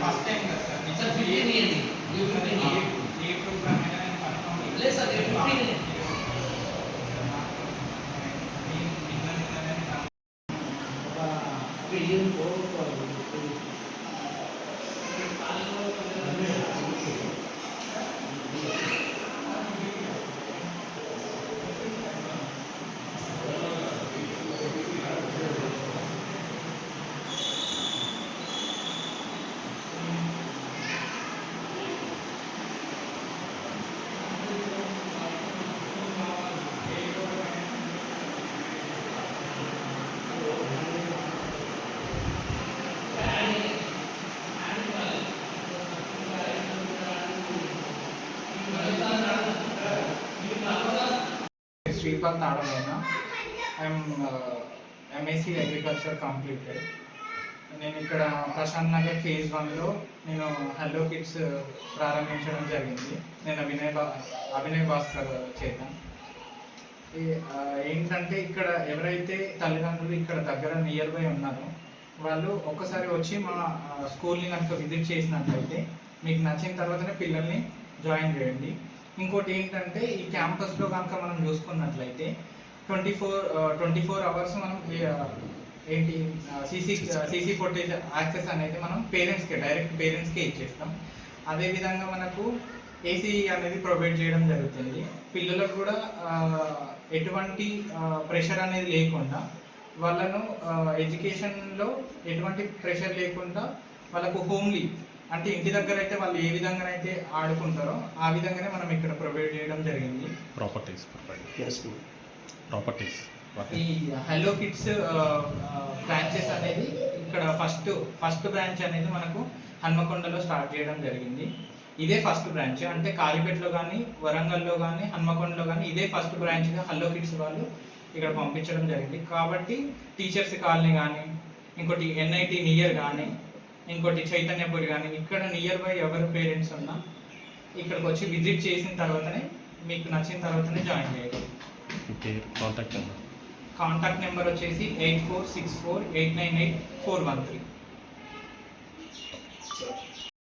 First time కదా sir ఏ program అయినా నేను కన్ఫర్మ్ లేదు సార్ శ్రీపాల్ తాడమైన ఐఎమ్ ఎంఎస్సి అగ్రికల్చర్ కంప్లీటెడ్. నేను ఇక్కడ ప్రశాంత్ నగర్ ఫేజ్ 1లో నేను హలో కిడ్స్ ప్రారంభించడం జరిగింది. నేను అభినయ్ భాస్కర్ చేత. ఏంటంటే ఇక్కడ ఎవరైతే తల్లిదండ్రులు ఇక్కడ దగ్గర నియర్ బై ఉన్నారో వాళ్ళు ఒక్కసారి వచ్చి మా స్కూల్ని కనుక విజిట్ చేసినట్లయితే మీకు నచ్చిన తర్వాతనే పిల్లల్ని జాయిన్ చేయండి. ఇంకోటి ఏంటంటే ఈ క్యాంపస్లో కనుక మనం చూసుకున్నట్లయితే 24 అవర్స్ మనం ఏంటి సీసీ ఫుటేజ్ యాక్సెస్ అనేది మనం డైరెక్ట్ పేరెంట్స్కే ఇచ్చేస్తాం. అదేవిధంగా మనకు ఏసీ అనేది ప్రొవైడ్ చేయడం జరుగుతుంది. పిల్లలకు కూడా ఎటువంటి ప్రెషర్ అనేది లేకుండా వాళ్ళను ఎడ్యుకేషన్లో ఎటువంటి ప్రెషర్ లేకుండా వాళ్ళకు హోమ్లీ అంటే ఇంటి దగ్గర అయితే వాళ్ళు ఏ విధంగా అయితే ఆడుకుంటారో ఆ విధంగానే మనం ఇక్కడ ప్రొవైడ్ చేయడం జరిగింది. ప్రాపర్టీస్ ఈ హలో కిడ్స్ బ్రాంచెస్ అనేది ఇక్కడ ఫస్ట్ బ్రాంచ్ అనేది మనకు హన్మకొండలో స్టార్ట్ చేయడం జరిగింది. ఇదే ఫస్ట్ బ్రాంచ్. అంటే కాలిపేటలో కానీ వరంగల్లో కానీ హన్మకొండలో కానీ ఇదే ఫస్ట్ బ్రాంచ్గా హలో కిడ్స్ వాళ్ళు ఇక్కడ పంపించడం జరిగింది. కాబట్టి టీచర్స్ కాలనీ కానీ ఇంకోటి ఎన్ఐటి నియర్ కానీ ఇంకోటి చైతన్యపురి కానీ ఇక్కడ నియర్ బై ఎవరు పేరెంట్స్ ఉన్నా ఇక్కడికి వచ్చి విజిట్ చేసిన తర్వాతనే మీకు నచ్చిన తర్వాతనే జాయిన్ చేయాలి. కాంటాక్ట్ నెంబర్ వచ్చేసి 8464898413.